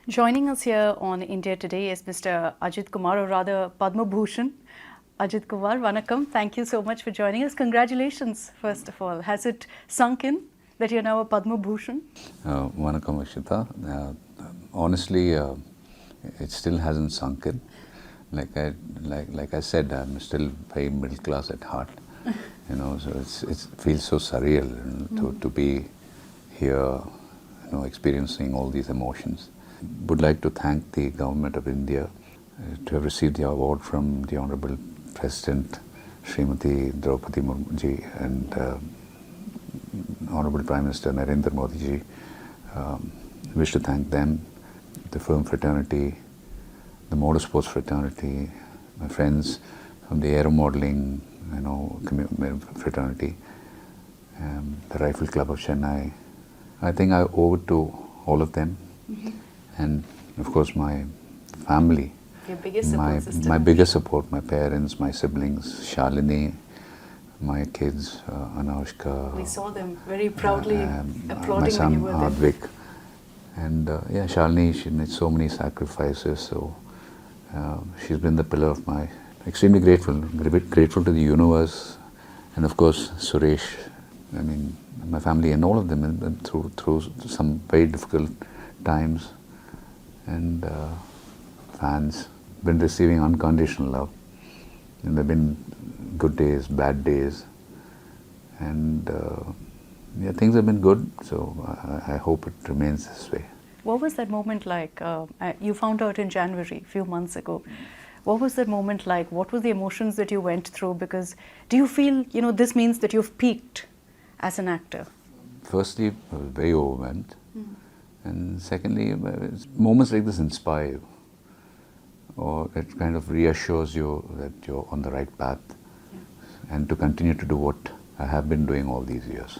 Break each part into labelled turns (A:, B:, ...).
A: Joining us here on India Today is Mr. Ajith Kumar, or rather Padma Bhushan. Ajith Kumar, vanakkam. Thank you so much for joining us. Congratulations, first of all. Has it sunk in that you're now a Padma Bhushan?
B: Vanakkam, Akshita. Honestly, it still hasn't sunk in. Like I said, I'm still very middle class at heart. So it feels so surreal to be here, experiencing all these emotions. Would like to thank the government of India to have received the award from the Honorable President Srimati Draupadi Murmu ji and Honorable Prime Minister Narendra Modi ji. Wish to thank them, the film fraternity, the motorsports fraternity, my friends from the aero modeling, fraternity, the Rifle Club of Chennai. I think I owe it to all of them, and of course my family.
A: Your biggest support system.
B: My biggest support, my parents, my siblings, Shalini, my kids, Anaushka.
A: We saw them very proudly applauding
B: my son,
A: when you were there.
B: Advik. And Shalini, she made so many sacrifices, so she's been the pillar of my, extremely grateful to the universe, and of course Suresh, my family and all of them through some very difficult times, and fans, been receiving unconditional love, and there have been good days, bad days, and things have been good, so I hope it remains this way.
A: What was that moment like? You found out in January, a few months ago. What was that moment like? What were the emotions that you went through? Because do you feel, this means that you've peaked as an actor?
B: Firstly, I was very overwhelmed. And secondly, moments like this inspire you. Or it kind of reassures you that you're on the right path. And to continue to do what I have been doing all these years.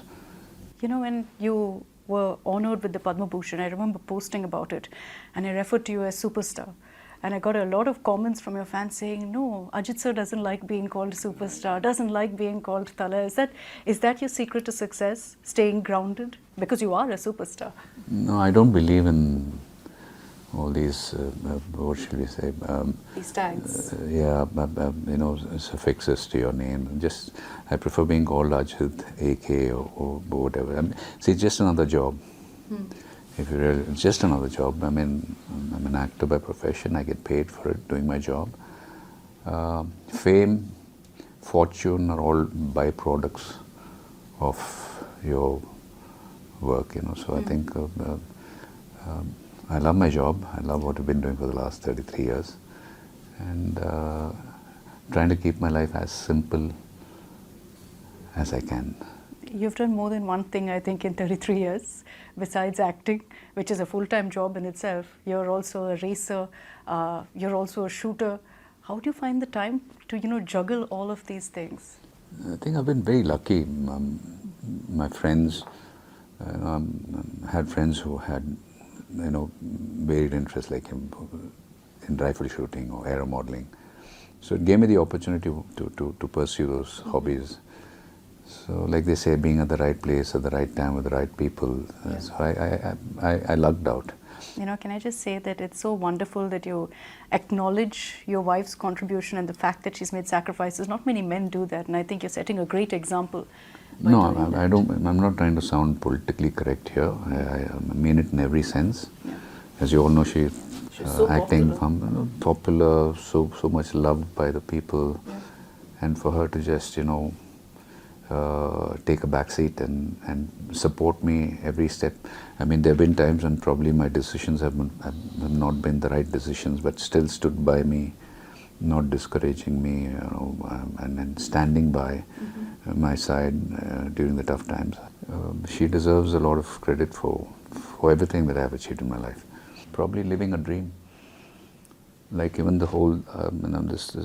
A: When you were honored with the Padma Bhushan, I remember posting about it, and I referred to you as superstar. And I got a lot of comments from your fans saying, no, Ajith sir doesn't like being called superstar, doesn't like being called Tala. Is that your secret to success, staying grounded? Because you are a superstar.
B: No, I don't believe in all these, what should we say?
A: These tags.
B: Suffixes to your name. I prefer being called Ajith, AK or whatever. See, it's just another job. If you really, it's just another job. I'm an actor by profession. I get paid for it, doing my job. Fame, fortune are all byproducts of your work. So I think I love my job. I love what I've been doing for the last 33 years, and trying to keep my life as simple as I can.
A: You've done more than one thing, I think, in 33 years, besides acting, which is a full-time job in itself. You're also a racer, you're also a shooter. How do you find the time to, juggle all of these things?
B: I think I've been very lucky. My friends, had friends who had, varied interests, like in rifle shooting or aero modeling. So it gave me the opportunity to pursue those hobbies. So, like they say, being at the right place at the right time with the right people. So I lucked out.
A: Can I just say that it's so wonderful that you acknowledge your wife's contribution and the fact that she's made sacrifices. Not many men do that, and I think you're setting a great example.
B: No, I'm not trying to sound politically correct here. I mean it in every sense. As you all know, she's
A: so
B: acting popular, so much loved by the people, and for her to just take a back seat and support me every step. There have been times when probably my decisions have not been the right decisions, but still stood by me, not discouraging me, and standing by my side during the tough times. She deserves a lot of credit for everything that I have achieved in my life. Probably living a dream. Like even the whole, this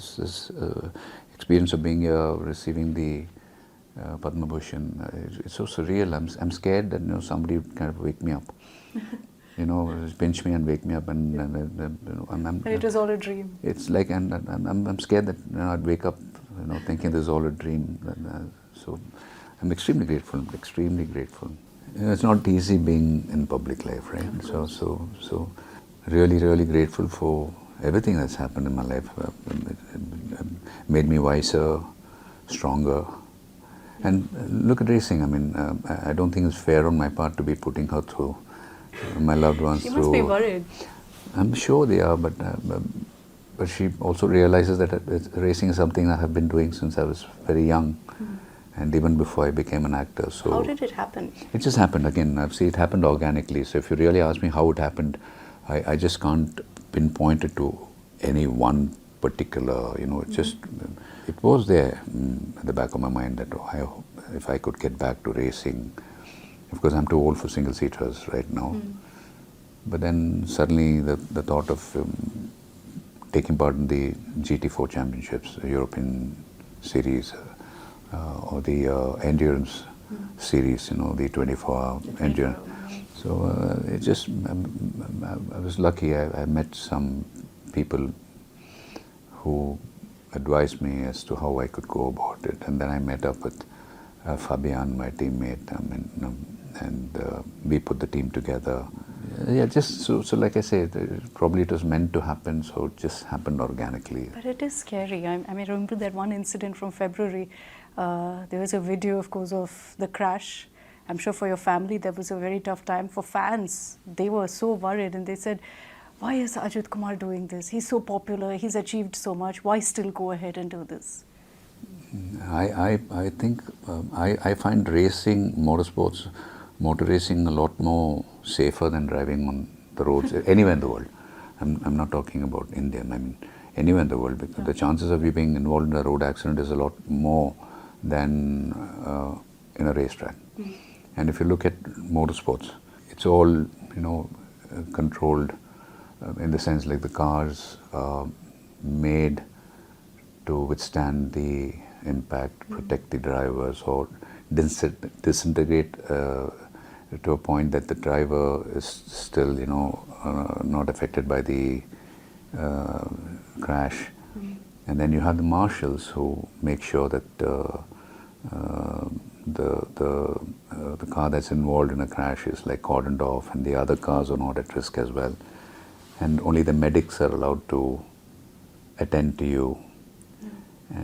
B: experience of being here, receiving the Padma Bhushan, it's so surreal. I'm scared that somebody would kind of wake me up, pinch me and wake me up, and
A: it was all a dream.
B: It's like, and I'm scared that I'd wake up, thinking this is all a dream. So I'm extremely grateful. It's not easy being in public life, right? So really, really grateful for everything that's happened in my life. It made me wiser, stronger. And look at racing. I mean, I don't think it's fair on my part to be putting her through, my loved ones
A: She
B: through.
A: must be worried.
B: I'm sure they are, but she also realizes that racing is something I have been doing since I was very young, and even before I became an actor. So
A: How did it happen?
B: it just happened again. I've seen it happened organically. So if you really ask me how it happened, I just can't pinpoint it to any one particular. It just it was there at the back of my mind that if I could get back to racing. Of course, I'm too old for single seaters right now. But then suddenly the thought of taking part in the GT4 championships, the European series, or the endurance series, the 24-hour endurance. So it just, I was lucky. I met some people who advised me as to how I could go about it, and then I met up with Fabian, my teammate, and we put the team together. Yeah, just so like I said, probably it was meant to happen, so it just happened organically.
A: But it is scary. I mean, I remember that one incident from February. There was a video, of course, of the crash. I'm sure for your family, that was a very tough time. For fans, they were so worried, and they said, why is Ajith Kumar doing this? He's so popular, he's achieved so much. Why still go ahead and do this?
B: I think I find racing, motor racing a lot more safer than driving on the roads anywhere in the world. I'm not talking about India. I mean anywhere in the world, because the chances of you being involved in a road accident is a lot more than in a racetrack. And if you look at motorsports, it's all controlled in the sense like the cars are made to withstand the impact, protect the drivers, or disintegrate to a point that the driver is still, not affected by the crash. And then you have the marshals who make sure that the car that's involved in a crash is like cordoned off, and the other cars are not at risk as well. And only the medics are allowed to attend to you.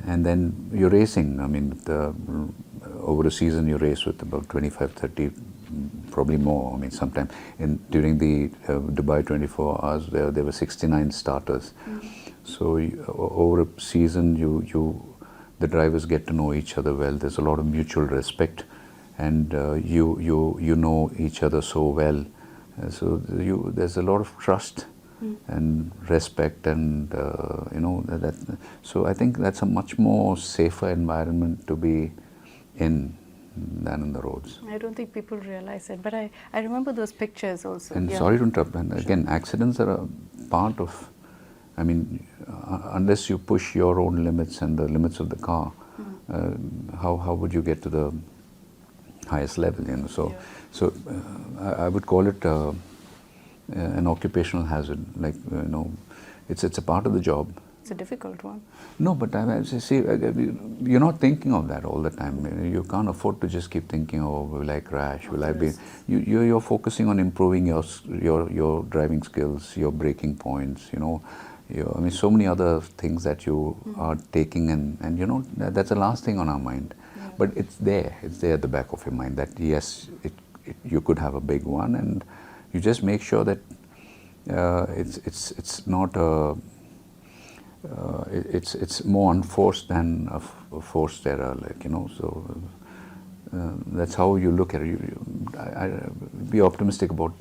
B: And then you're racing. I mean, over a season you race with about 25, 30, probably more. I mean, sometime during the Dubai 24 hours, there were 69 starters. So over a season, the drivers get to know each other well. There's a lot of mutual respect, and you know each other so well. So there's a lot of trust and respect, and so I think that's a much more safer environment to be in than in the roads.
A: I don't think people realize it, but I remember those pictures also.
B: And sorry to interrupt, and again, accidents are a part of, I mean, unless you push your own limits and the limits of the car, how would you get to the highest level? So I would call it an occupational hazard. Like it's a part of the job.
A: It's a difficult one.
B: No, but see, you're not thinking of that all the time. You can't afford to just keep thinking, oh, will I crash? Will I be? You're focusing on improving your driving skills, your braking points. I mean, so many other things that you are taking, and that's the last thing on our mind. Yeah. But it's there at the back of your mind that yes, you could have a big one, and you just make sure that it's not a. It's more unforced than a forced error, So that's how you look at it. Be optimistic about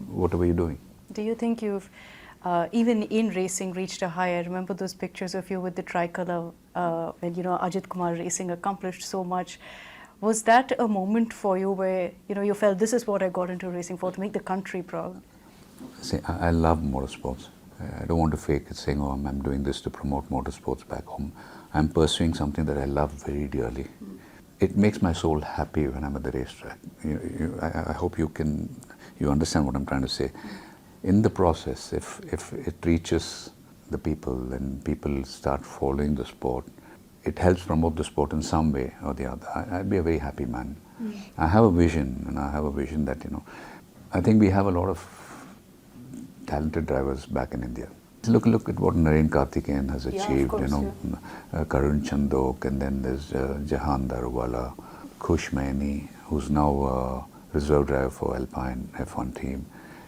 B: whatever you're doing.
A: Do you think you've, even in racing, reached a high? I remember those pictures of you with the tricolor when Ajith Kumar Racing accomplished so much. Was that a moment for you where you felt this is what I got into racing for, to make the country proud?
B: See, I love motorsports. I don't want to fake it, saying, oh, I'm doing this to promote motorsports back home. I'm pursuing something that I love very dearly. It makes my soul happy when I'm at the racetrack. I hope you understand what I'm trying to say. In the process, if it reaches the people and people start following the sport, it helps promote the sport in some way or the other. I'd be a very happy man. I have a vision, and I have a vision that, I think we have a lot of talented drivers back in India. Look at what Naren Karthikeyan has achieved, Karun Chandok, and then there's Jahan Daruwala, Khush Maini, who's now a reserve driver for Alpine F1 team.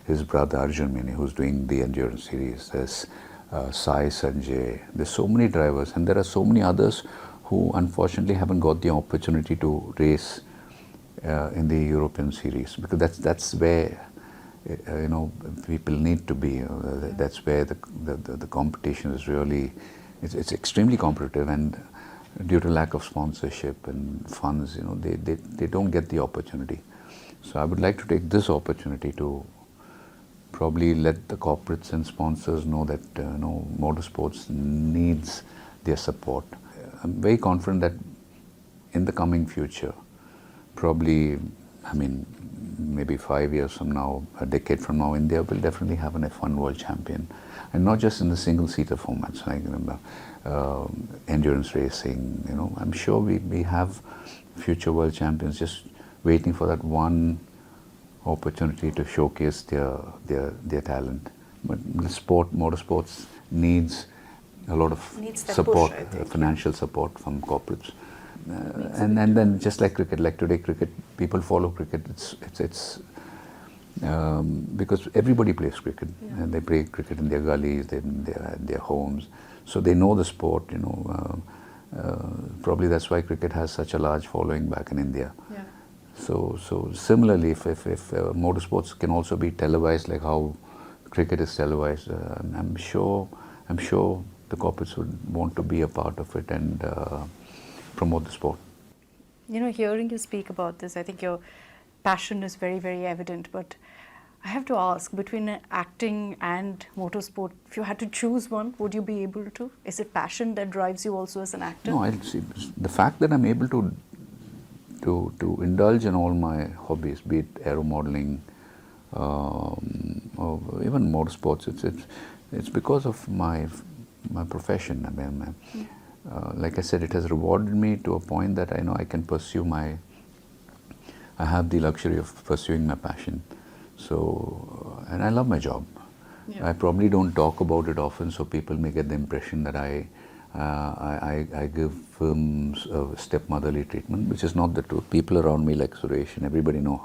B: His brother Arjun Maini, who's doing the endurance series. There's Sai Sanjay. There's so many drivers, and there are so many others who unfortunately haven't got the opportunity to race in the European series, because that's where people need to be. That's where the competition is really, it's extremely competitive, and due to lack of sponsorship and funds, they don't get the opportunity. So I would like to take this opportunity to probably let the corporates and sponsors know that motorsports needs their support. I'm very confident that in the coming future, probably, maybe 5 years from now, a decade from now, India will definitely have an F1 world champion. And not just in the single-seater formats, like endurance racing, I'm sure we have future world champions just waiting for that one opportunity to showcase their talent. But the motorsports needs a lot of support, push, financial support from corporates. And then just like cricket, like today cricket, people follow cricket. It's because everybody plays cricket, and they play cricket in their gullies, in their homes, so they know the sport. Probably that's why cricket has such a large following back in India.
A: Yeah.
B: So similarly, if motorsports can also be televised like how cricket is televised, I'm sure the corporates would want to be a part of it and promote the sport.
A: Hearing you speak about this, I think your passion is very, very evident. But I have to ask, between acting and motorsport, if you had to choose one, would you be able to? Is it passion that drives you also as an actor?
B: No, I see. The fact that I'm able to indulge in all my hobbies, be it aero modeling, or even motorsports, it's because of my profession. Like I said, it has rewarded me to a point that I know I can pursue I have the luxury of pursuing my passion. So, and I love my job. Yeah. I probably don't talk about it often, so people may get the impression that I give films stepmotherly treatment, which is not the truth. People around me, like Suresh and everybody, know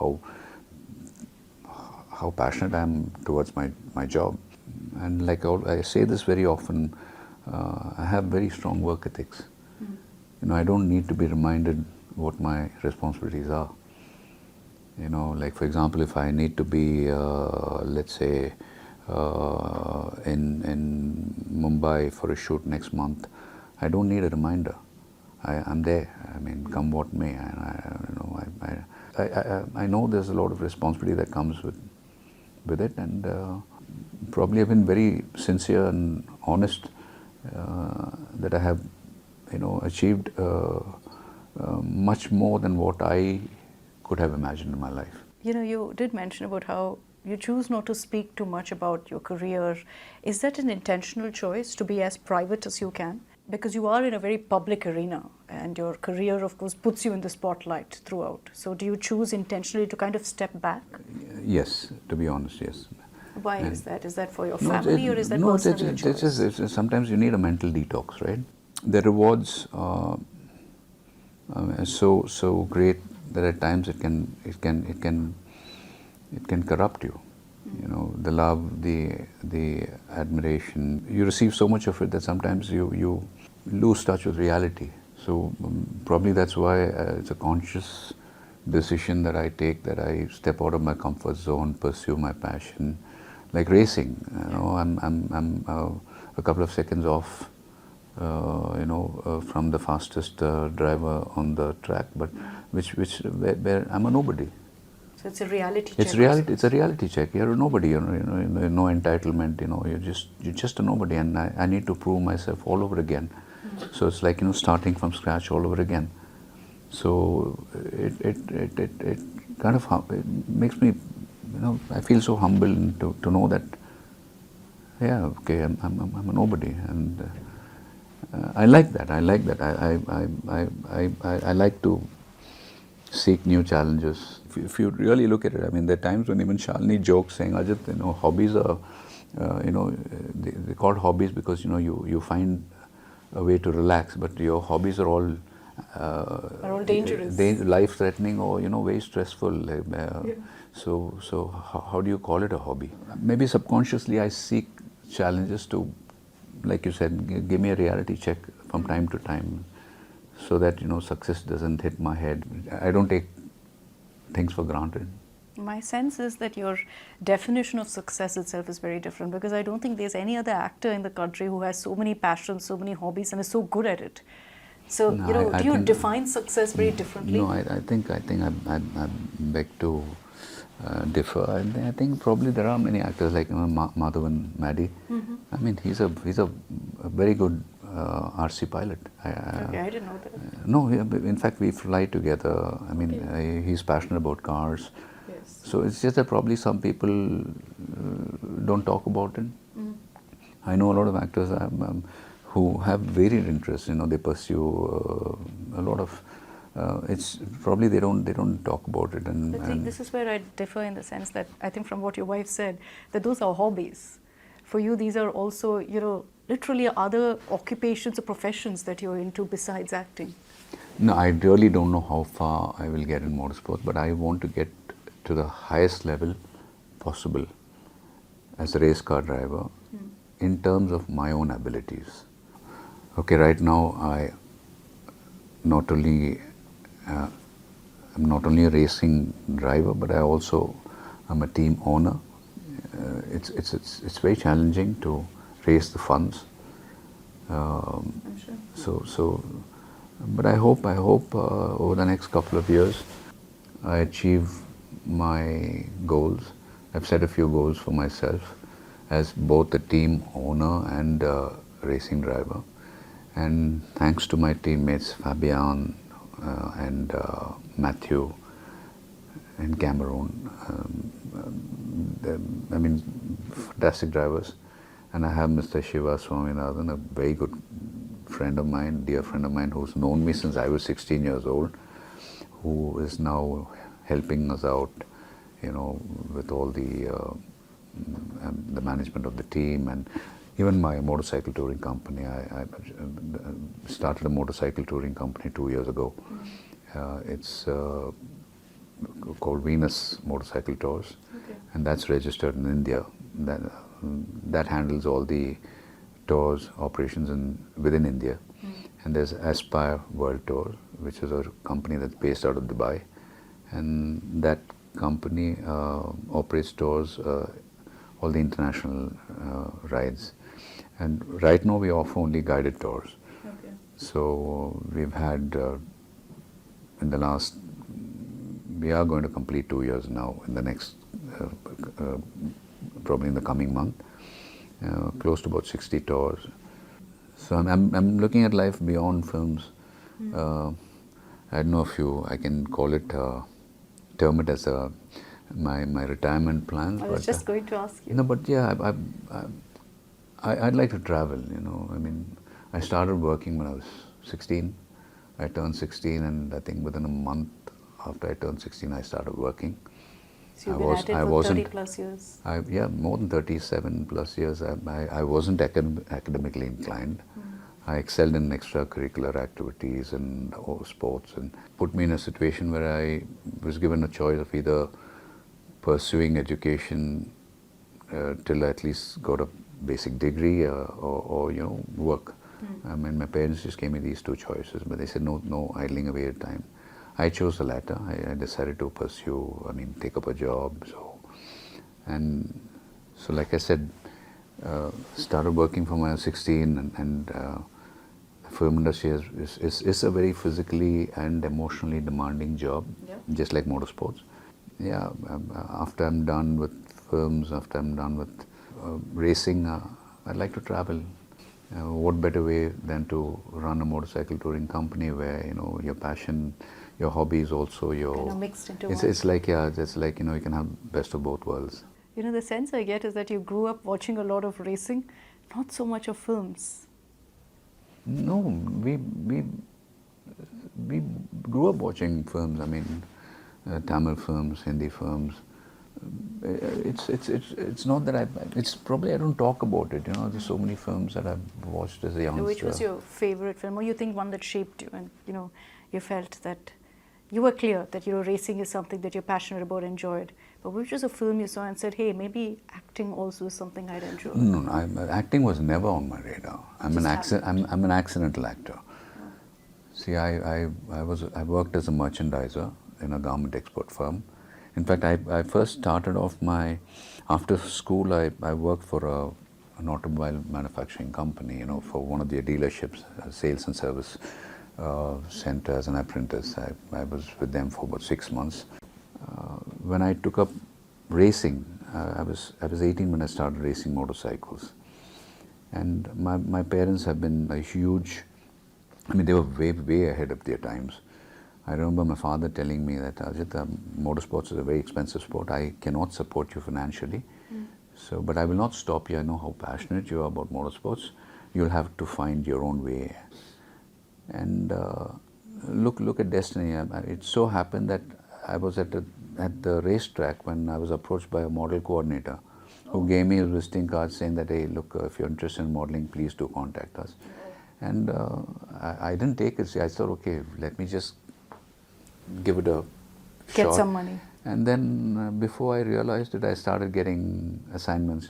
B: how passionate I am towards my job. And like I say this very often, I have very strong work ethics. I don't need to be reminded what my responsibilities are. Like for example, if I need to be, let's say, in Mumbai for a shoot next month, I don't need a reminder. I'm there. Come what may. And I know there's a lot of responsibility that comes with it, and probably I've been very sincere and honest that I have, achieved much more than what I could have imagined in my life.
A: You did mention about how you choose not to speak too much about your career. Is that an intentional choice, to be as private as you can? Because you are in a very public arena, and your career, of course, puts you in the spotlight throughout. So do you choose intentionally to kind of step back?
B: Yes, to be honest, yes.
A: Why is that? Is that for your family, or is that personal choice?
B: It's sometimes you need a mental detox, right? The rewards are so great that at times it can corrupt you. The love, the admiration. You receive so much of it that sometimes you lose touch with reality. So probably that's why it's a conscious decision that I take, that I step out of my comfort zone, pursue my passion. Like racing, I'm a couple of seconds off, from the fastest driver on the track, but where I'm a nobody.
A: So it's a reality check.
B: It's a reality check. You're a nobody. No entitlement. You're just a nobody, and I need to prove myself all over again. So it's like starting from scratch all over again. So it kind of it makes me, I feel so humbled to know that, yeah, okay, I'm a nobody, and I like that. I like that. I like to seek new challenges. If you really look at it, there are times when even Shalini jokes saying, Ajith, hobbies are they're called hobbies because you find a way to relax, but your hobbies are all
A: dangerous.
B: life-threatening or very stressful. So how do you call it a hobby? Maybe subconsciously I seek challenges to, like you said, give me a reality check from time to time, so that success doesn't hit my head. I don't take things for granted.
A: My sense is that your definition of success itself is very different, because I don't think there's any other actor in the country who has so many passions, so many hobbies, and is so good at it. So,
B: No, I
A: do you
B: think-
A: define success very differently?
B: No, I think I beg to differ. I think probably there are many actors like Madhavan Maddy. I mean, he's a very good RC pilot.
A: Okay, I didn't know that.
B: No, in fact, we fly together. I mean, he's passionate about cars.
A: Yes.
B: So it's just that probably some people don't talk about it. I know a lot of actors who have varied interests. They pursue a lot of. It's probably they don't talk about it.
A: But see, this is where I differ in the sense that I think from what your wife said, that those are hobbies. For you, these are also, literally other occupations or professions that you're into besides acting.
B: No, I really don't know how far I will get in motorsports, but I want to get to the highest level possible as a race car driver in terms of my own abilities. Okay, right now I'm not only a racing driver, but I'm a team owner. It's very challenging to raise the funds.
A: I'm sure.
B: But I hope over the next couple of years I achieve my goals. I've set a few goals for myself as both a team owner and a racing driver. And thanks to my teammates Fabian and Matthew and Cameron, fantastic drivers. And I have Mr. Shiva Swaminathan, a very good friend of mine, dear friend of mine, who's known me since I was 16 years old, who is now helping us out, with all the management of the team and even my motorcycle touring company. I started a motorcycle touring company 2 years ago. It's called Venus Motorcycle Tours, and that's registered in India. That handles all the tours operations within India. And there's Aspire World Tour, which is a company that's based out of Dubai, and that company operates tours, all the international rides. And right now we offer only guided tours.
A: Okay.
B: So we've had we are going to complete 2 years now in the next, probably in the coming month, close to about 60 tours. So I'm looking at life beyond films. I don't know if I can call it, term it as my retirement plans.
A: I was just going to ask you.
B: No, but yeah, I'd like to travel. I mean, I started working when I was 16. I turned 16, and I think within a month after I turned 16, I started working.
A: So you've been at it for 30 plus years.
B: More than 37 plus years. I wasn't academically inclined. I excelled in extracurricular activities and sports, and put me in a situation where I was given a choice of either pursuing education till I at least got a basic degree or work. I mean, my parents just gave me these two choices, but they said no idling away at time. I chose the latter. I decided to take up a job. So like I said, started working from when I was 16, and the film industry is a very physically and emotionally demanding job, just like motorsports. Yeah, after I'm done with films, after I'm done with racing, I'd like to travel. What better way than to run a motorcycle touring company where your passion, your hobby is also your.
A: Kind of mixed into one.
B: It's like you can have best of both worlds.
A: The sense I get is that you grew up watching a lot of racing, not so much of films.
B: No, we grew up watching films. I mean, Tamil films, Hindi films, It's not that it's probably I don't talk about it. You know, there's so many films that I've watched as a youngster.
A: Which was your favorite film, or you think one that shaped you, and you felt that you were clear that racing is something that you're passionate about, enjoyed, but which was a film you saw and said, hey, maybe acting also is something I'd enjoy?
B: No, acting was never on my radar. I'm an accidental actor.
A: Oh.
B: See, I worked as a merchandiser in a garment export firm. In fact, I first started off after school, I worked for an automobile manufacturing company, for one of their dealerships, sales and service centers and apprentices. I was with them for about 6 months. When I took up racing, I was 18 when I started racing motorcycles. And my parents have been a huge, they were way ahead of their times. I remember my father telling me that, Ajith, motorsports is a very expensive sport. I cannot support you financially. But I will not stop you. I know how passionate you are about motorsports. You'll have to find your own way. And look at destiny. It so happened that I was at the racetrack when I was approached by a model coordinator who gave me a visiting card saying that, hey, look, if you're interested in modeling, please do contact us. And I didn't take it. I thought, okay, let me just give it a shot.
A: Get some money.
B: And then before I realized it, I started getting assignments,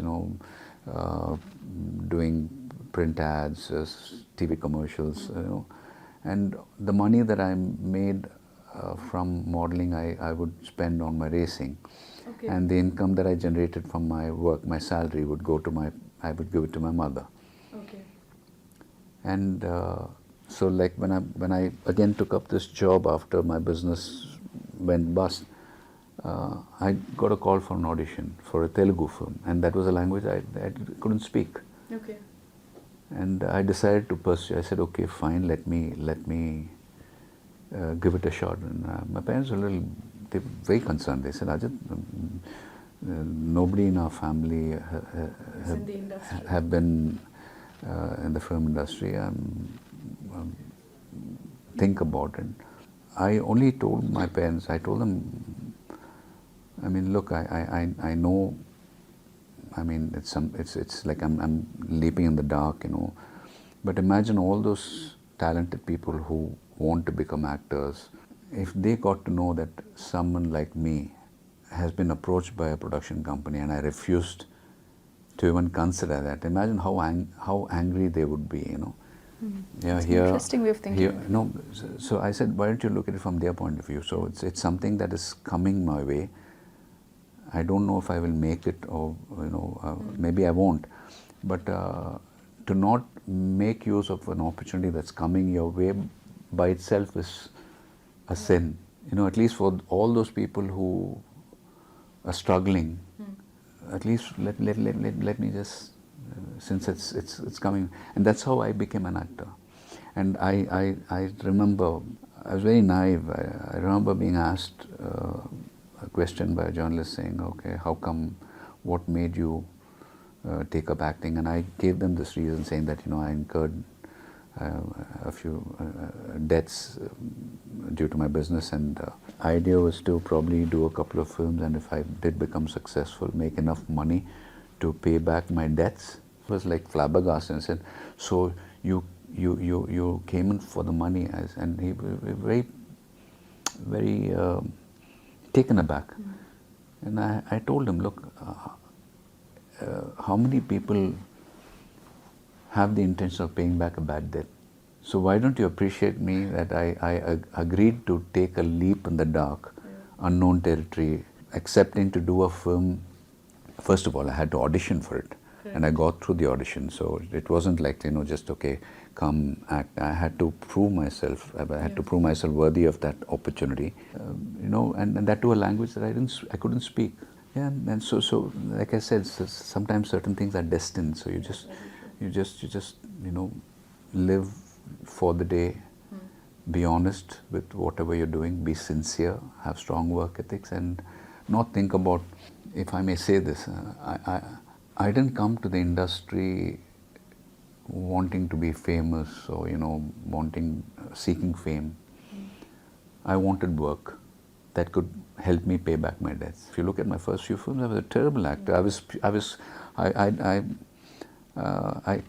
B: doing print ads, TV commercials, and the money that I made from modeling, I would spend on my racing.
A: Okay.
B: And the income that I generated from my work, my salary would I would give it to my mother.
A: Okay.
B: And so like when I again took up this job after my business went bust, I got a call for an audition for a Telugu film, and that was a language I couldn't speak.
A: Okay.
B: And I decided to pursue. I said, okay, fine, let me give it a shot. And my parents were they were very concerned. They said, Ajith, nobody in our family have been in the film industry. Think about it. I only told my parents, I told them, look, I know, it's like I'm leaping in the dark, but imagine all those talented people who want to become actors. If they got to know that someone like me has been approached by a production company and I refused to even consider that, imagine how angry they would be,
A: It's an interesting way of thinking.
B: So I said, why don't you look at it from their point of view? So it's something that is coming my way. I don't know if I will make it, or maybe I won't. But to not make use of an opportunity that's coming your way by itself is a sin. At least for all those people who are struggling, at least let me just, since it's coming. And that's how I became an actor. And I remember, I was very naive. I remember being asked a question by a journalist saying, okay, how come, what made you take up acting? And I gave them this reason, saying that, I incurred a few debts due to my business, and idea was to probably do a couple of films, and if I did become successful, make enough money to pay back my debts. It was like flabbergasted, and said, so you came in for the money, and he was very taken aback. And I told him, look, how many people have the intention of paying back a bad debt? So why don't you appreciate me that I agreed to take a leap in the dark, unknown territory, accepting to do a film. First of all, I had to audition for it. And I got through the audition. So it wasn't like, just, okay, come act. I had to prove myself. I had to prove myself worthy of that opportunity. And that to a language that I couldn't speak. Yeah, and so like I said, sometimes certain things are destined. So you just live for the day. Be honest with whatever you're doing. Be sincere. Have strong work ethics, and not think about, if I may say this, I didn't come to the industry wanting to be famous or seeking fame. I wanted work. that could help me pay back my debts. If you look at my first few films, I was a terrible actor.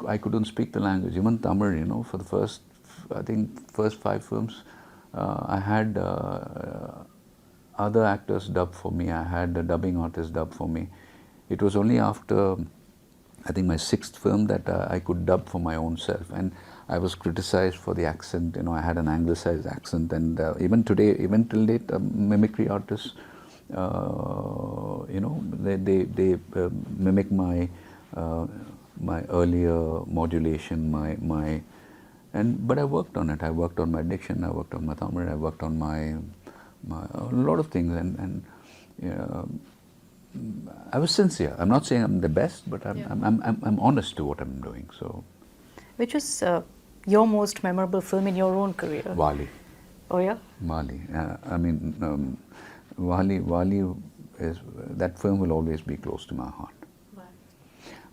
B: I couldn't speak the language, even Tamil, you know, for the first, I think, first 5 films, I had other actors dub for me. I had a dubbing artist dub for me. It was only after, I think, my 6th film that I could dub for my own self. And I was criticized for the accent. You know, I had an anglicized accent, and even today, even till date, mimicry artists, you know, they mimic my my earlier modulation, but I worked on it. I worked on my diction. I worked on my Tamil. I worked on a lot of things, and I was sincere. I'm not saying I'm the best, but I'm honest to what I'm doing. So,
A: which was your most memorable film in your own career?
B: Wali.
A: Oh yeah.
B: Wali. I mean, Wali is, that film will always be close to my heart.
A: Wow.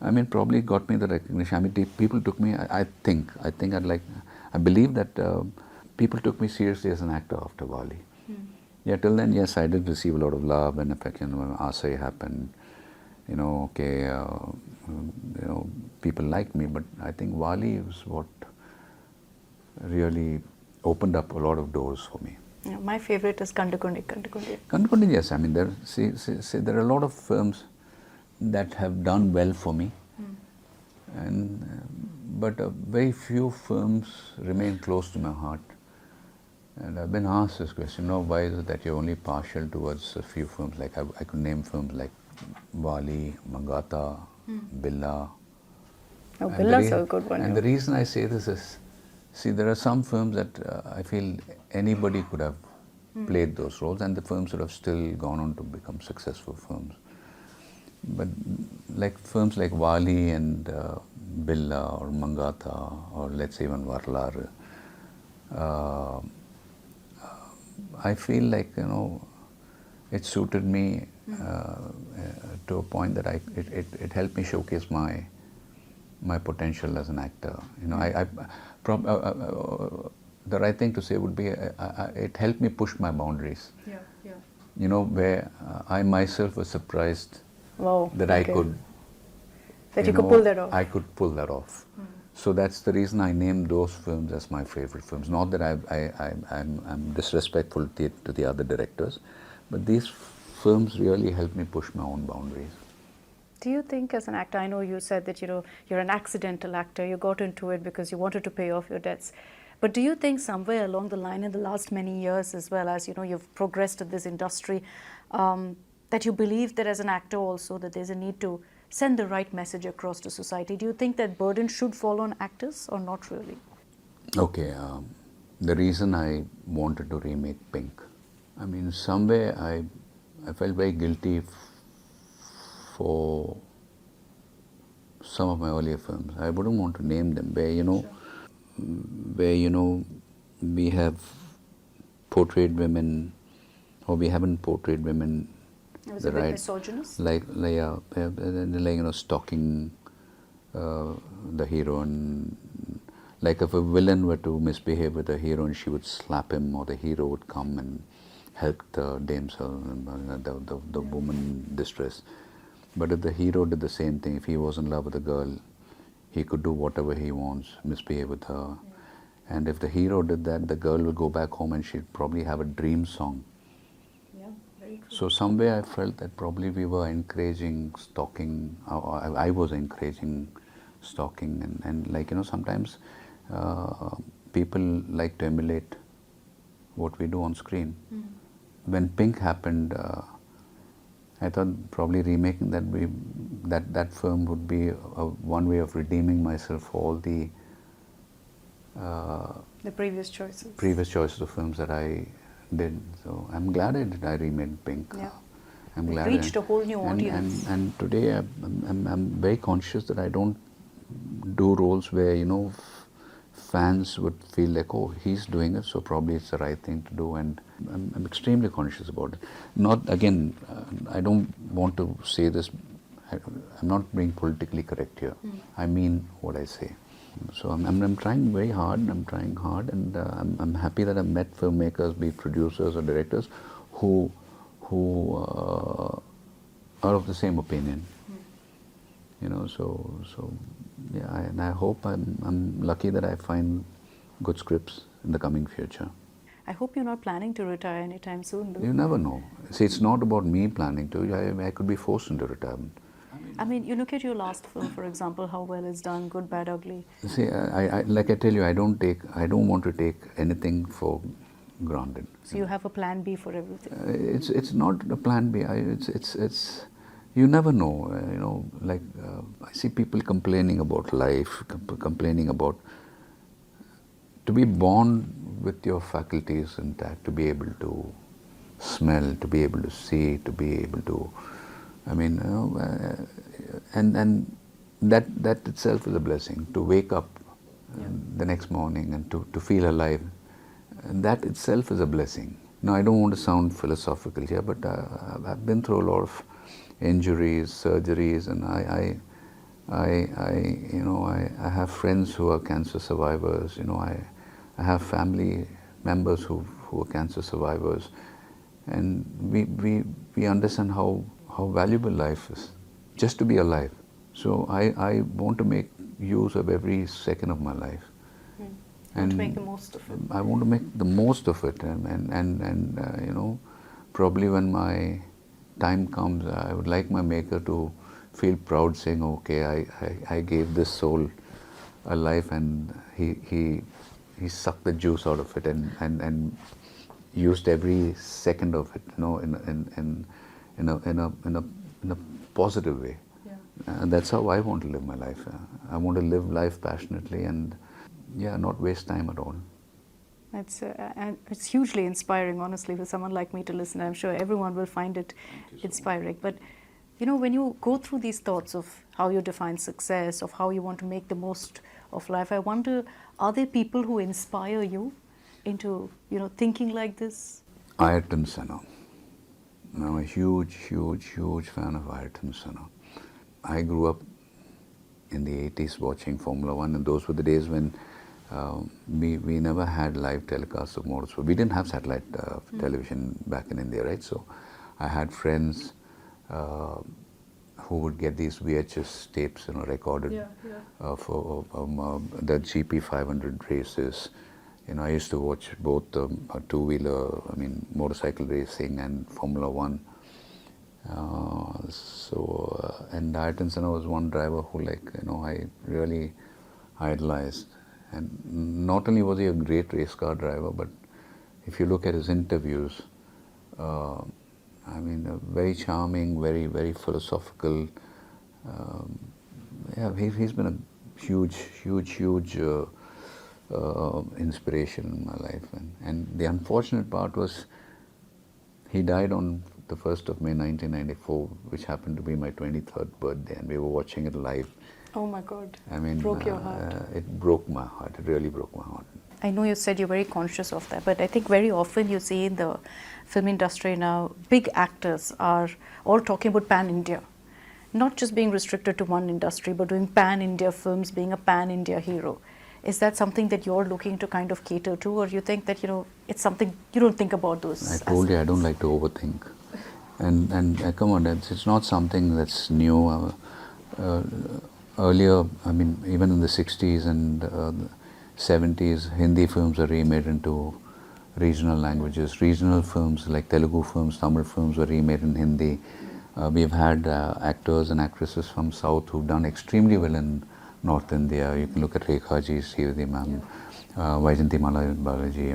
B: I mean, probably got me the recognition. I mean, people took me. I believe that people took me seriously as an actor after Wali. Yeah, till then, yes, I did receive a lot of love and affection when Asai happened. You know, okay, you know, people liked me, but I think Wali was what really opened up a lot of doors for me.
A: Yeah, my favorite is Kandukundi.
B: Kandukundi, yes. I mean, there are a lot of films that have done well for me, but very few films remain close to my heart. And I've been asked this question, why is it that you're only partial towards a few films? Like I could name films like Wali, Mangata, Billa.
A: Oh, Billa's a good one.
B: And the reason I say this is, see, there are some films that I feel anybody could have played those roles, and the films would have still gone on to become successful films. But like films like Wali and Billa or Mangata, or let's say even Varlar, I feel like, you know, it suited me to a point that it helped me showcase my potential as an actor. You know, the right thing to say would be it helped me push my boundaries.
A: Yeah, yeah.
B: You know, where I myself was surprised that I could.
A: That you could pull that off.
B: I could pull that off. So that's the reason I named those films as my favorite films. Not that I'm disrespectful to the other directors, but these films really helped me push my own boundaries.
A: Do you think, as an actor, I know you said that, you know, you're an accidental actor, you got into it because you wanted to pay off your debts. But do you think somewhere along the line in the last many years, as well as, you know, you've progressed in this industry, that you believe that as an actor also that there's a need to send the right message across to society? Do you think that burden should fall on actors or not really?
B: Okay, the reason I wanted to remake Pink, I mean, somewhere I felt very guilty for some of my earlier films. I wouldn't want to name them, where, you know, we have portrayed women, or we haven't portrayed women.
A: Was it a bit misogynist?
B: Like you know, stalking the hero, and like if a villain were to misbehave with a hero, and she would slap him, or the hero would come and help the damsel, the woman in distress. But if the hero did the same thing, if he was in love with a girl, he could do whatever he wants, misbehave with her. Yeah. And if the hero did that, the girl would go back home and she'd probably have a dream song. So somewhere I felt that probably we were encouraging stalking, I was encouraging stalking, and like, you know, sometimes people like to emulate what we do on screen. When Pink happened, I thought probably remaking that film would be one way of redeeming myself for all the
A: previous choices.
B: Previous choices of films that I did. So I'm glad I remade Pink.
A: Yeah.
B: I'm glad
A: reached a whole new audience.
B: And today I'm very conscious that I don't do roles where, you know, fans would feel like, oh, he's doing it, so probably it's the right thing to do, and I'm extremely conscious about it. Not, again, I don't want to say this, I'm not being politically correct here. I mean what I say. So I'm trying very hard, and I'm happy that I've met filmmakers, be it producers or directors, who are of the same opinion. You know, so yeah, and I hope I'm lucky that I find good scripts in the coming future.
A: I hope you're not planning to retire anytime soon, though.
B: You never know. See, it's not about me planning to. I could be forced into retirement.
A: I mean, you look at your last film, for example, how well it's done, Good, Bad, Ugly.
B: See, I like I tell you, I don't want to take anything for granted.
A: So you have a plan B for everything.
B: It's not a plan B. It's you never know. You know, like I see people complaining about life, complaining about to be born with your faculties intact, to be able to smell, to be able to see, to be able to, I mean, you know, and that itself is a blessing. To wake up the next morning and to feel alive, and that itself is a blessing. Now, I don't want to sound philosophical here, but I've been through a lot of injuries, surgeries, and you know, I have friends who are cancer survivors. You know, I have family members who are cancer survivors, and we understand how valuable life is, just to be alive. So I want to make use of every second of my life.
A: And to make the most of it.
B: I want to make the most of it, and you know, probably when my time comes, I would like my maker to feel proud, saying, "Okay, I gave this soul a life, and he sucked the juice out of it, and used every second of it, you know, in a positive way."
A: Yeah.
B: And that's how I want to live my life. I want to live life passionately and, yeah, not waste time at all.
A: And it's hugely inspiring, honestly, for someone like me to listen. I'm sure everyone will find it inspiring. But, you know, when you go through these thoughts of how you define success, of how you want to make the most of life, I wonder, are there people who inspire you into, you know, thinking like this?
B: Ayrton Senna. I'm a huge fan of Ayrton Senna. I grew up in the 80s watching Formula One, and those were the days when we never had live telecasts of motorsport. We didn't have satellite television back in India, right? So I had friends who would get these VHS tapes, you know, recorded for the GP 500 races. You know, I used to watch both two-wheeler, I mean, motorcycle racing and Formula One. And Ayrton Senna was one driver who, like, you know, I really idolized. And not only was he a great race car driver, but if you look at his interviews, I mean, very charming, very philosophical. Yeah, he's been a huge inspiration in my life. And the unfortunate part was he died on the 1st of May 1994, which happened to be my 23rd birthday, and we were watching it live.
A: Oh my God.
B: I mean,
A: broke your heart.
B: It broke my heart. It really broke my heart.
A: I know you said you're very conscious of that, but I think very often you see in the film industry now, big actors are all talking about pan-India. Not just being restricted to one industry, but doing pan-India films, being a pan-India hero. Is that something that you're looking to kind of cater to, or you think that, you know, it's something you don't think about those?
B: I told you I don't like to overthink. And come on, it's not something that's new. Earlier, I mean, even in the 60s and 70s, Hindi films are remade into regional languages. Regional films like Telugu films, Tamil films were remade in Hindi. We've had actors and actresses from South who've done extremely well in North India. You can look at Rekha Ji, Srividhi ma'am, Vaijanti Mala Balaji,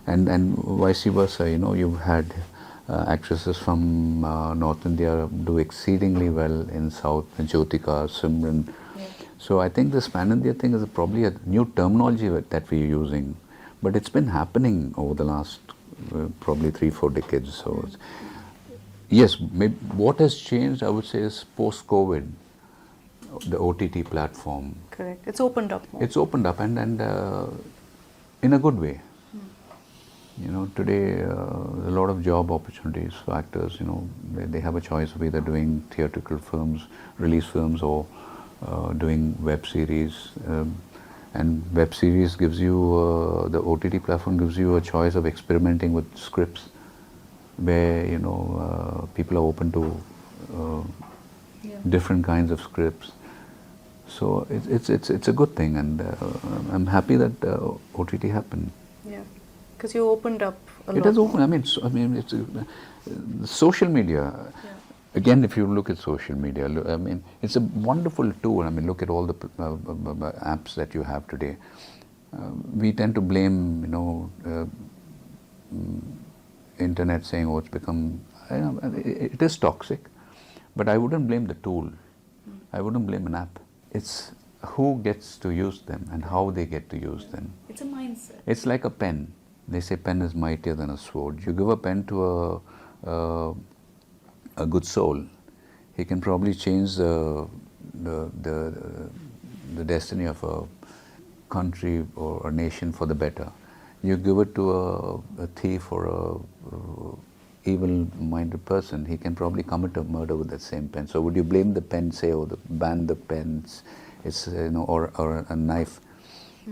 B: and vice versa. You know, you've had actresses from North India do exceedingly well in South, Jyotika, Simran. So I think this pan-India thing is probably a new terminology that we're using, but it's been happening over the last probably 3-4 decades. So yes, maybe what has changed, I would say, is post-COVID, the OTT platform.
A: Correct. It's opened up more.
B: It's opened up, and in a good way. You know, today a lot of job opportunities for actors. You know, they have a choice of either doing theatrical films, release films, or doing web series. And web series gives you, the OTT platform gives you a choice of experimenting with scripts. where people are open to different kinds of scripts. So it's a good thing, and I'm happy that OTT happened.
A: Yeah, because you opened up a lot.
B: It has opened. I mean, it's social media.
A: Yeah.
B: Again, if you look at social media, I mean, it's a wonderful tool. I mean, look at all the apps that you have today. We tend to blame, internet, saying, "Oh, it's become." It is toxic, but I wouldn't blame the tool. I wouldn't blame an app. It's who gets to use them and how they get to use them.
A: It's a mindset.
B: It's like a pen. They say pen is mightier than a sword. You give a pen to a good soul, he can probably change the destiny of a country or a nation for the better. You give it to a thief or a evil-minded person, he can probably commit a murder with that same pen. So would you blame the pen, say, or ban the pens, it's or a knife?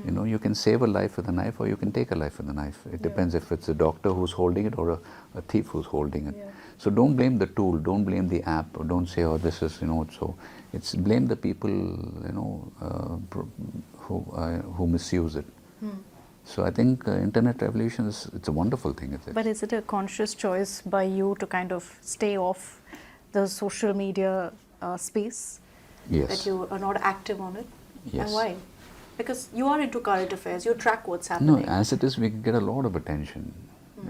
B: You can save a life with a knife, or you can take a life with a knife. It depends if it's a doctor who's holding it or a thief who's holding it.
A: Yeah.
B: So don't blame the tool, don't blame the app, or don't say, oh, this is, so it's blame the people, who misuse it. So I think internet revolution it's a wonderful thing.
A: But is it a conscious choice by you to kind of stay off the social media space?
B: Yes.
A: That you are not active on it?
B: Yes.
A: And why? Because you are into current affairs, you track what's happening.
B: No, as it is, we can get a lot of attention.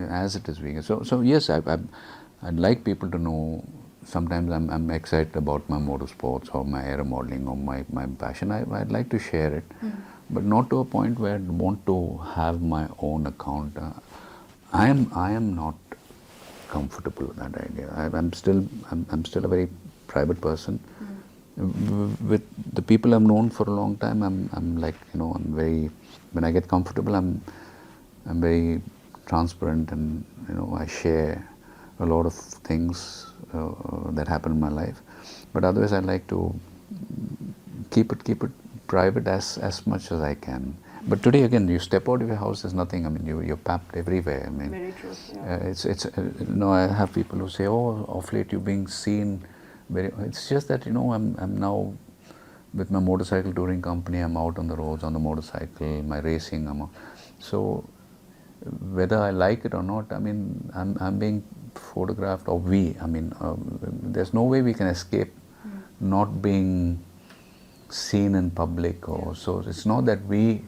B: As it is, we can. So yes, I'd like people to know. Sometimes I'm excited about my motorsports or my aero modeling or my passion. I'd like to share it, but not to a point where I want to have my own account. I am not comfortable with that idea. I'm still a very private person. With the people I've known for a long time, I'm like, I'm very, when I get comfortable, I'm very transparent, and I share a lot of things that happen in my life. But otherwise, I like to keep it private as much as I can. But today, again, you step out of your house, there's nothing. I mean, you're papped everywhere. I mean,
A: Very true. Yeah.
B: it's I have people who say, oh, of late you're being seen. It's just that I'm now with my motorcycle touring company. I'm out on the roads on the motorcycle, my racing. So whether I like it or not, I mean, I'm being photographed, or there's no way we can escape not being seen in public. So it's not that we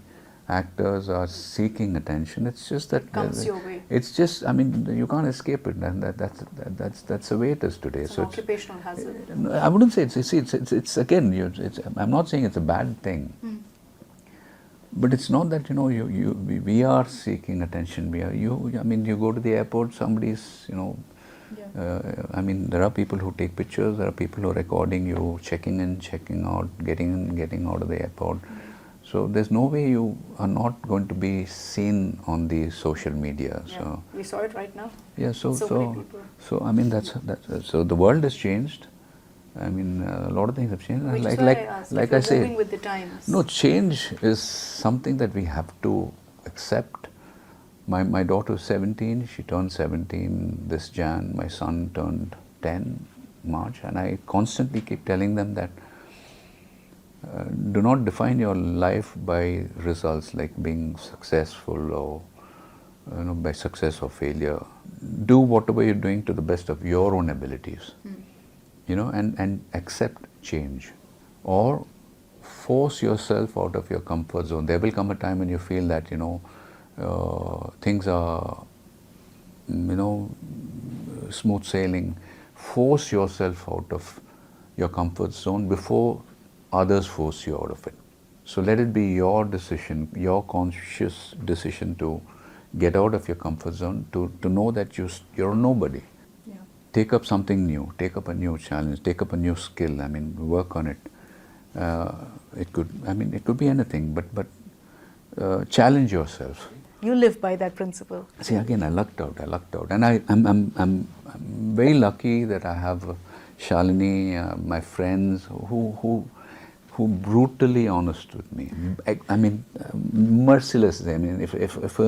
B: actors are seeking attention. It's just that
A: comes your way.
B: It's just, I mean, you can't escape it, and that's the way it is today.
A: It's an occupational hazard.
B: I wouldn't say it's again. I'm not saying it's a bad thing, but it's not that we are seeking attention. I mean, you go to the airport, somebody's I mean, there are people who take pictures. There are people who are recording you, checking in, checking out, getting in, getting out of the airport. So there's no way you are not going to be seen on the social media.
A: Yeah.
B: So
A: we saw it right now.
B: yeah, so
A: many people.
B: So I mean that's so the world has changed. I mean a lot of things have changed.
A: Which is why I asked,
B: like
A: if you're
B: I say,
A: moving with the times.
B: no, change is something that we have to accept. My daughter is 17. She turned 17 this Jan. My son turned 10 March, and I constantly keep telling them that. Do not define your life by results like being successful or by success or failure. Do whatever you're doing to the best of your own abilities, and accept change, or force yourself out of your comfort zone. There will come a time when you feel that things are smooth sailing. Force yourself out of your comfort zone before others force you out of it. So let it be your decision, your conscious decision to get out of your comfort zone, to know that you're nobody.
A: Yeah.
B: Take up something new, take up a new challenge, take up a new skill, I mean, work on it. It could be anything, but challenge yourself.
A: You live by that principle.
B: See, again, I lucked out, and I'm very lucky that I have Shalini, my friends who brutally honest with me. I mean, merciless. I mean, if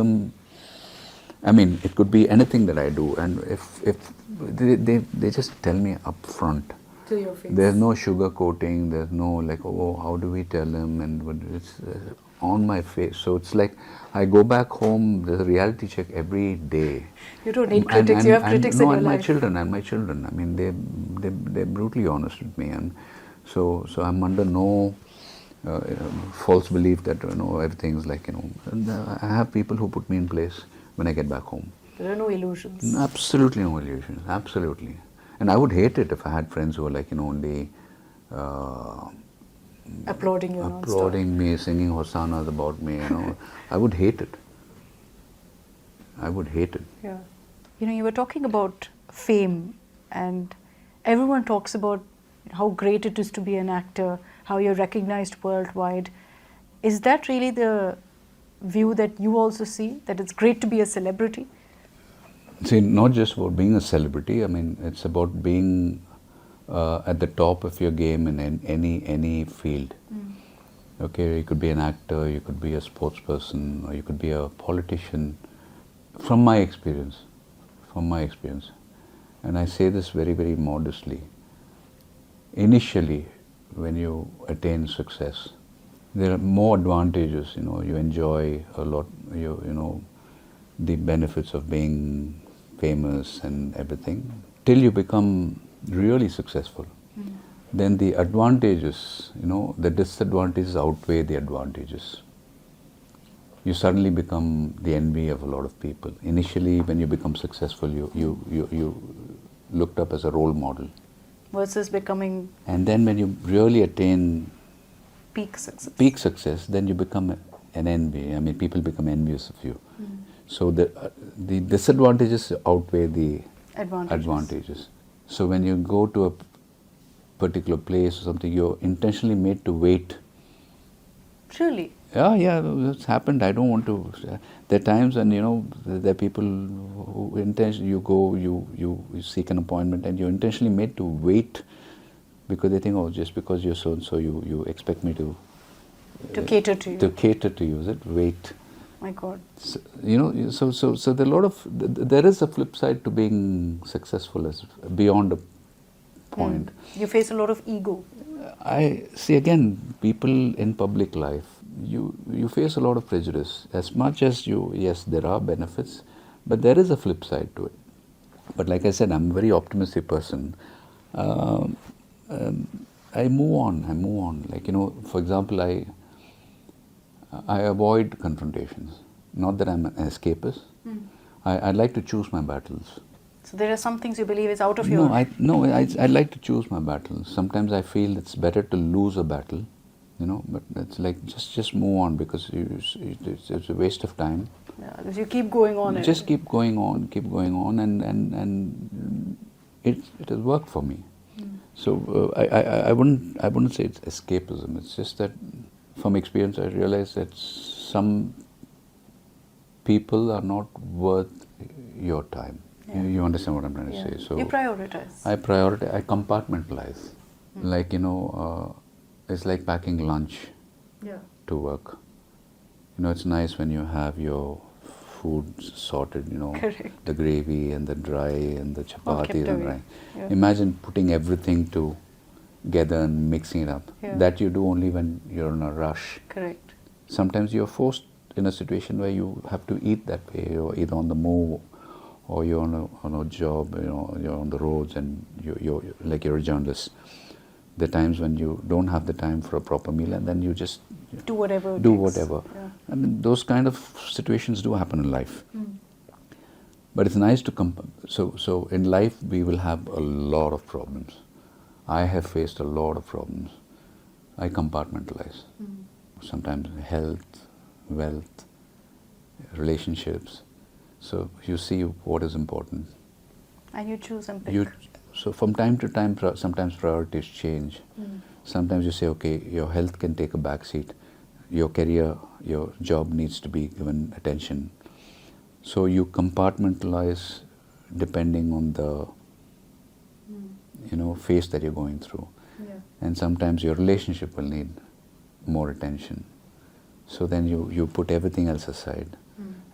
B: I mean, it could be anything that I do, and if they just tell me up front.
A: To your face.
B: There's no sugar coating. There's no like, oh, how do we tell him? And it's on my face. So it's like I go back home. There's a reality check every day.
A: You don't need critics. You have critics in your
B: and
A: life.
B: my children. I mean, they're brutally honest with me, and so I'm under no false belief that everything's like And, I have people who put me in place when I get back home.
A: There are no illusions.
B: Absolutely no illusions. Absolutely. And I would hate it if I had friends who were like, only
A: Applauding you
B: applauding me, singing hosanas about me, I would hate it. I would hate it.
A: Yeah. You were talking about fame, and everyone talks about how great it is to be an actor, how you're recognized worldwide. Is that really the view that you also see, that it's great to be a celebrity?
B: See, not just about being a celebrity. I mean, it's about being at the top of your game in any field. Okay, you could be an actor, you could be a sports person, or you could be a politician. From my experience, and I say this very, very modestly, initially, when you attain success, there are more advantages. You enjoy a lot. The benefits of being famous and everything, till you become really successful. Then the advantages, the disadvantages outweigh the advantages. You suddenly become the envy of a lot of people. Initially, when you become successful, you looked up as a role model.
A: Versus becoming...
B: And then when you really attain
A: peak success,
B: then you become an envy. I mean, people become envious of you. So the disadvantages outweigh the advantages. So when you go to a particular place or something, you're intentionally made to wait.
A: Truly?
B: Yeah, it's happened. I don't want to. There are times when there are people who intentionally you seek an appointment and you're intentionally made to wait because they think, oh, just because you're so and so, you expect me to
A: cater to you.
B: To cater to you, is it? Wait.
A: My God.
B: So, so there are a lot of, there is a flip side to being successful as beyond a point.
A: You face a lot of ego.
B: I see, again, people in public life, you face a lot of prejudice. As much as yes, there are benefits, but there is a flip side to it. But like I said, I'm a very optimistic person. I move on. Like, for example, I avoid confrontations. Not that I'm an escapist. I like to choose my battles.
A: So there are some things you believe is out of your...
B: I like to choose my battles. Sometimes I feel it's better to lose a battle, but it's like just move on because it's a waste of time.
A: Yeah, because you keep going on.
B: Just keep going on, and it has worked for me. So I wouldn't say it's escapism. It's just that from experience I realized that some people are not worth your time. Yeah. You understand what I'm trying to say? So
A: you prioritize.
B: I compartmentalize. Like, it's like packing lunch to work. It's nice when you have your food sorted,
A: Correct.
B: The gravy and the dry and the chapatis and dry.
A: Yeah.
B: Imagine putting everything together and mixing it up.
A: Yeah.
B: That you do only when you're in a rush.
A: Correct.
B: Sometimes you're forced in a situation where you have to eat that way, or either on the move, or you're on a job, you're on the roads, and you're like you're a journalist. There are times when you don't have the time for a proper meal, and then you just
A: do whatever.
B: Yeah. I mean, those kind of situations do happen in life. But it's nice to so in life we will have a lot of problems. I have faced a lot of problems. I compartmentalize. Sometimes health, wealth, relationships. So you see what is important.
A: And you choose and pick.
B: So from time to time, sometimes priorities change. Sometimes you say, okay, your health can take a back seat. Your career, your job needs to be given attention. So you compartmentalize depending on the phase that you're going through.
A: Yeah.
B: And sometimes your relationship will need more attention. So then you put everything else aside.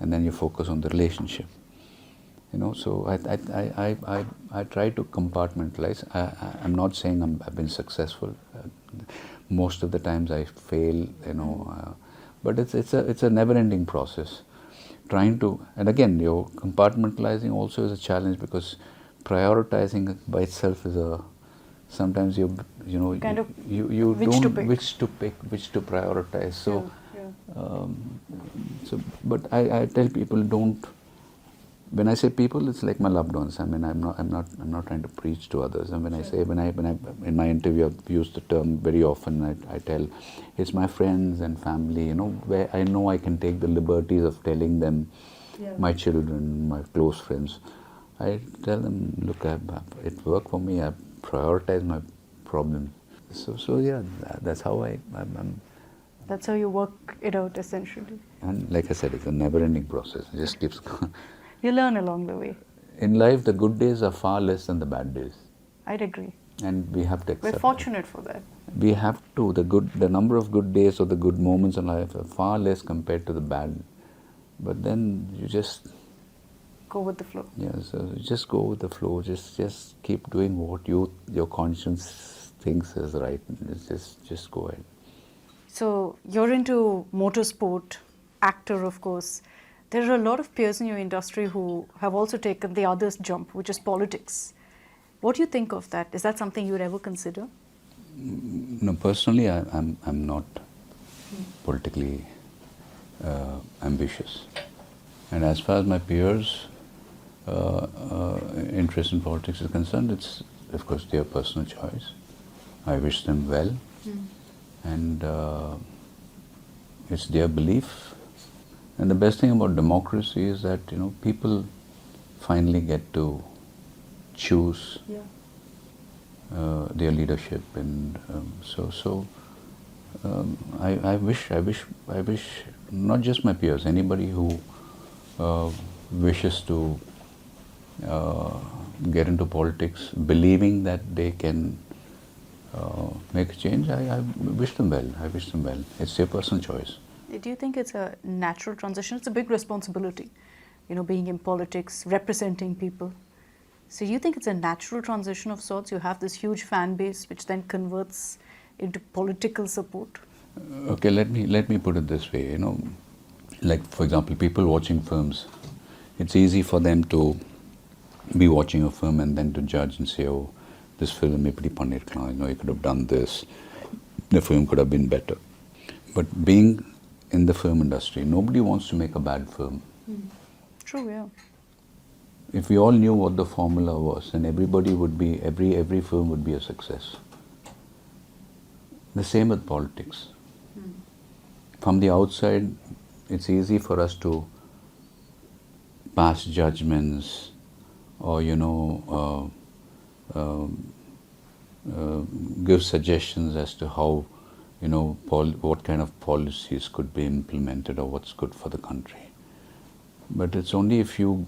B: and then you focus on the relationship. You know, so I try to compartmentalize. I'm not saying I've been successful. Most of the times I fail, you know, but it's a never-ending process. Trying to, and again, your compartmentalizing also is a challenge, because prioritizing by itself is a, sometimes you know,
A: Kind of
B: you
A: which
B: don't
A: to pick.
B: which to pick, which to prioritize. So
A: Yeah.
B: so, but I tell people, don't. When I say people, it's like my loved ones. I mean, I'm not trying to preach to others. And when I say, when I in my interview, I've used the term very often. I tell, it's my friends and family. You know, where I know I can take the liberties of telling them, my children, my close friends. I tell them, look, it worked for me. I prioritize my problems. So yeah, that's how I'm.
A: That's how you work it out, essentially.
B: And like I said, it's a never-ending process. It just keeps going.
A: You learn along the way.
B: In life, the good days are far less than the bad days,
A: I'd agree.
B: and we have to
A: We're
B: accept.
A: fortunate for that.
B: We have to. The number of good days or the good moments in life are far less compared to the bad. But then you just,
A: Go with the flow.
B: yeah. So you just go with the flow. Just keep doing what your conscience thinks is right. Just go ahead.
A: So you're into motorsport, actor, of course. There are a lot of peers in your industry who have also taken the other's jump, which is politics. What do you think of that? Is that something you would ever consider?
B: No, personally, I'm not politically ambitious. And as far as my peers' interest in politics is concerned, it's of course their personal choice. I wish them well, and it's their belief. And the best thing about democracy is that, you know, people finally get to choose their leadership, and I wish not just my peers, anybody who wishes to get into politics, believing that they can make a change. I wish them well. I wish them well. It's their personal choice.
A: Do you think it's a natural transition? It's a big responsibility, you know, being in politics, representing people. So you think it's a natural transition of sorts? You have this huge fan base which then converts into political support?
B: Okay, let me put it this way. You know, like for example, people watching films, it's easy for them to be watching a film and then to judge and say, oh, this film may be punir kala, you know, you could have done this, the film could have been better. But being in the film industry, nobody wants to make a bad film.
A: True, yeah.
B: If we all knew what the formula was, then everybody would be, every film would be a success. The same with politics. From the outside, it's easy for us to pass judgments or, you know, give suggestions as to how, you know, what kind of policies could be implemented or what's good for the country. But it's only if you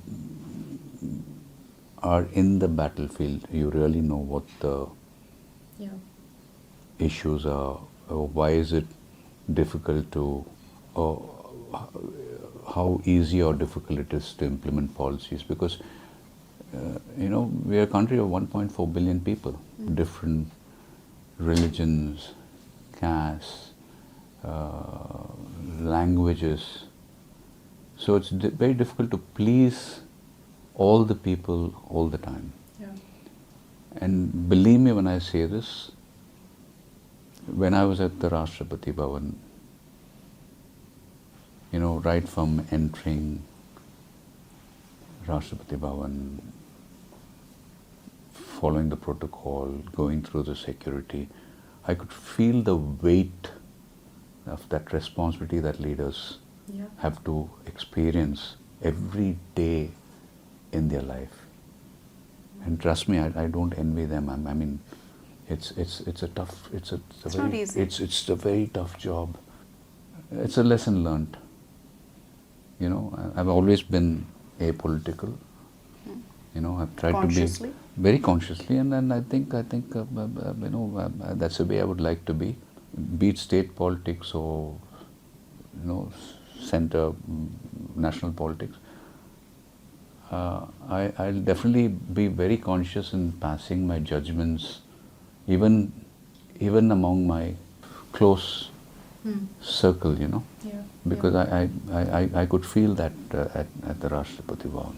B: are in the battlefield, you really know what the issues are, or why is it difficult to, or how easy or difficult it is to implement policies. Because, you know, we are a country of 1.4 billion people, different religions, castes, languages. So it's very difficult to please all the people all the time. And believe me when I say this, when I was at the Rashtrapati Bhavan, you know, right from entering Rashtrapati Bhavan, following the protocol, going through the security, I could feel the weight of that responsibility that leaders have to experience every day in their life. And trust me, I don't envy them. I mean, it's a tough, it's
A: not easy.
B: It's a very tough job. It's a lesson learned. You know, I've always been apolitical. You know, I've tried to be very consciously, and then I think you know, that's the way I would like to be. Be it state politics or, you know, center, national politics, I'll definitely be very conscious in passing my judgments, even among my close circle, you know,
A: Yeah.
B: because I could feel that at the Rashtrapati Bhavan.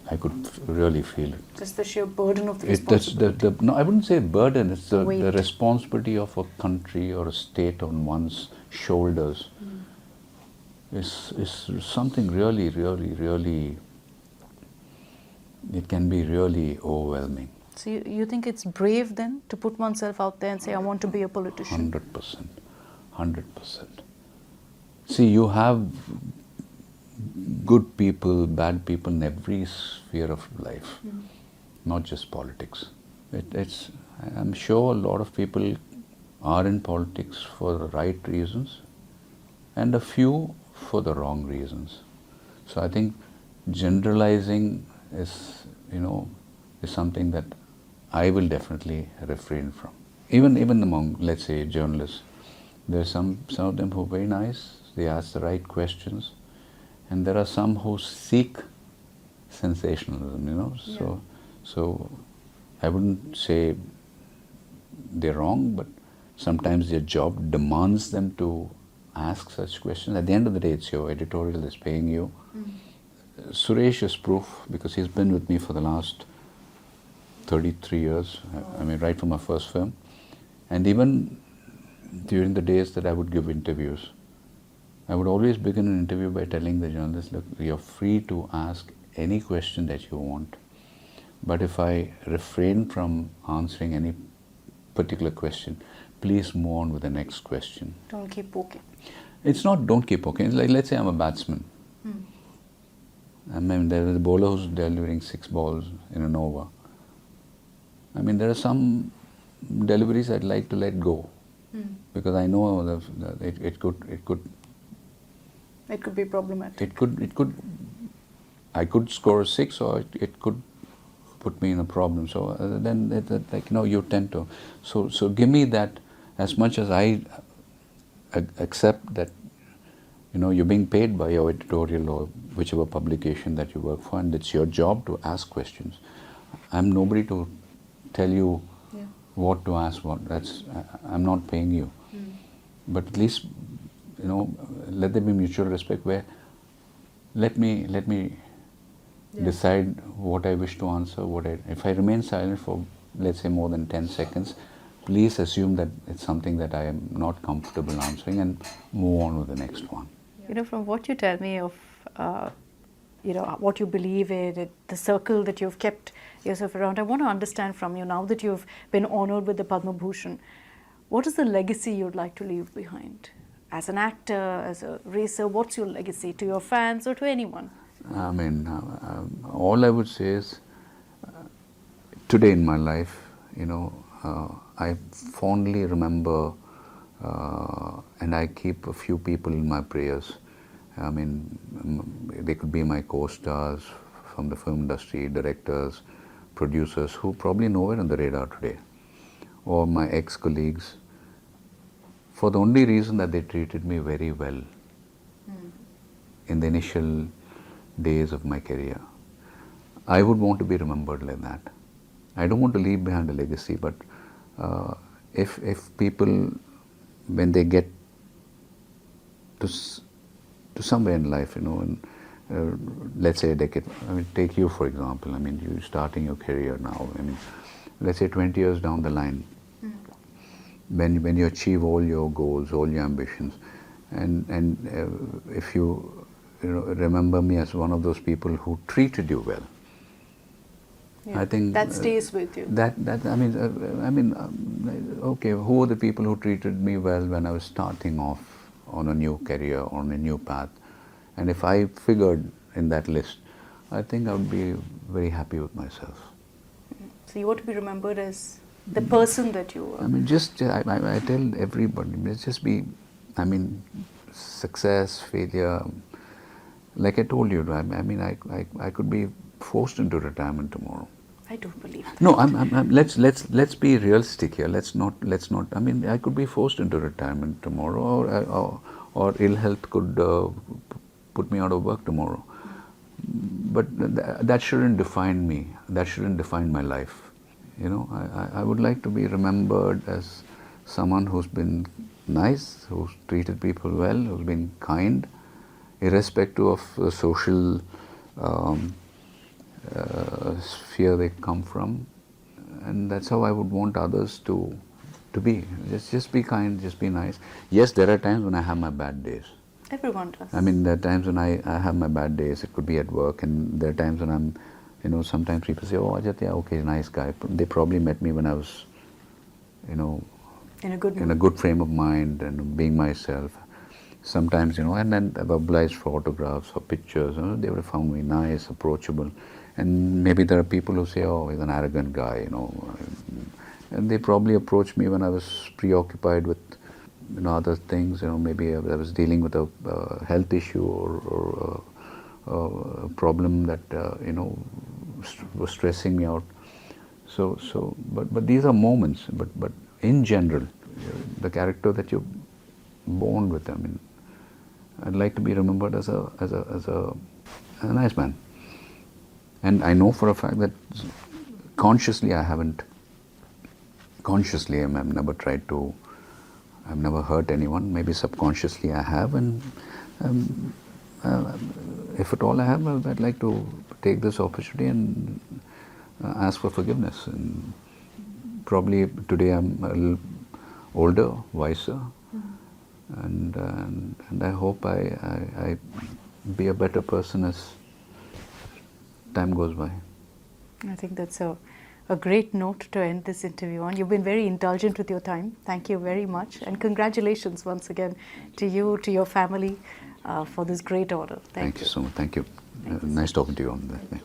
B: I could really feel it.
A: Just the sheer burden of the
B: That's
A: responsibility.
B: no, I wouldn't say burden. It's the
A: Weight.
B: responsibility of a country or a state on one's shoulders. Is something really, really, really. It can be really overwhelming.
A: So you think it's brave then to put oneself out there and say, I want to be a politician?
B: 100%. 100%. See, you have good people, bad people in every sphere of life, not just politics. I'm sure a lot of people are in politics for the right reasons and a few for the wrong reasons. So I think generalizing is something that I will definitely refrain from. Even among, let's say, journalists, there's some of them who are very nice, they ask the right questions, and there are some who seek sensationalism, you know.
A: Yeah.
B: So I wouldn't say they're wrong, but sometimes their job demands them to ask such questions. At the end of the day, it's your editorial that's paying you. Suresh is proof, because he's been with me for the last 33 years, I mean, right from my first film. And even during the days that I would give interviews, I would always begin an interview by telling the journalist, look, you're free to ask any question that you want. But if I refrain from answering any particular question, please move on with the next question.
A: Don't keep poking.
B: It's not don't keep poking. It's like, let's say I'm a batsman. I mean, there is a bowler who's delivering 6 balls in an over. I mean, there are some deliveries I'd like to let go, because I know it could
A: be problematic.
B: I could score a 6, or it could put me in a problem. So then, you tend to. So give me that. As much as I accept that, you're being paid by your editorial or whichever publication that you work for, and it's your job to ask questions. I'm nobody to tell you what to ask. I'm not paying you. But at least, let there be mutual respect, where let me decide what I wish to answer. If I remain silent for, let's say, more than 10 seconds, please assume that it's something that I am not comfortable answering, and move on with the next one.
A: From what you tell me of, what you believe in, the circle that you've kept yourself around, I want to understand from you, now that you've been honored with the Padma Bhushan, what is the legacy you'd like to leave behind? As an actor, as a racer, what's your legacy to your fans or to anyone?
B: I mean, all I would say is, today in my life, I fondly remember, and I keep a few people in my prayers. I mean, they could be my co-stars from the film industry, directors, producers, who probably nowhere on the radar today, or my ex-colleagues, for the only reason that they treated me very well in the initial days of my career. I would want to be remembered like that. I don't want to leave behind a legacy, but if people, when they get to somewhere in life, let's say a decade, I mean, take you for example, I mean, you're starting your career now, I mean, let's say 20 years down the line, when you achieve all your goals, all your ambitions, and if you remember me as one of those people who treated you well, I think
A: that stays with you.
B: Okay, who are the people who treated me well when I was starting off on a new career, on a new path? And if I figured in that list, I think I would be very happy with myself.
A: So you want to be remembered as the person that you were.
B: I mean, I tell everybody, let's just be, I mean, success, failure. Like I told you, I mean, I could be forced into retirement tomorrow.
A: I don't believe that.
B: No, let's be realistic here. Let's not. I mean, I could be forced into retirement tomorrow, or ill health could put me out of work tomorrow. But that shouldn't define me. That shouldn't define my life. You know, I would like to be remembered as someone who's been nice, who's treated people well, who's been kind, irrespective of the social sphere they come from. And that's how I would want others to be. Just be kind, just be nice. Yes, there are times when I have my bad days.
A: Everyone does.
B: I mean, there are times when I have my bad days. It could be at work, and there are times when I'm, you know, sometimes people say, "Oh, Ajith, yeah, okay, nice guy." They probably met me when I was, you know,
A: in a good mood.
B: in a good frame of mind and being myself. Sometimes, you know, and then I've obliged for autographs or pictures. You know, they would have found me nice, approachable. And maybe there are people who say, "Oh, he's an arrogant guy," you know. And they probably approached me when I was preoccupied with, you know, other things. You know, maybe I was dealing with a health issue or a problem that you know was stressing me out. But these are moments. But in general, the character that you're born with. I mean, I'd like to be remembered as a nice man. And I know for a fact that consciously I haven't. Consciously, I've never tried to. I've never hurt anyone. Maybe subconsciously I have, and if at all I have, I'd like to take this opportunity and ask for forgiveness. And probably today I'm a little older, wiser, and I hope I be a better person as time goes by.
A: I think that's a great note to end this interview on. You've been very indulgent with your time. Thank you very much. And congratulations once again to you, to your family, for this great order.
B: Thank you so much. Thank you. Nice talking to you on that.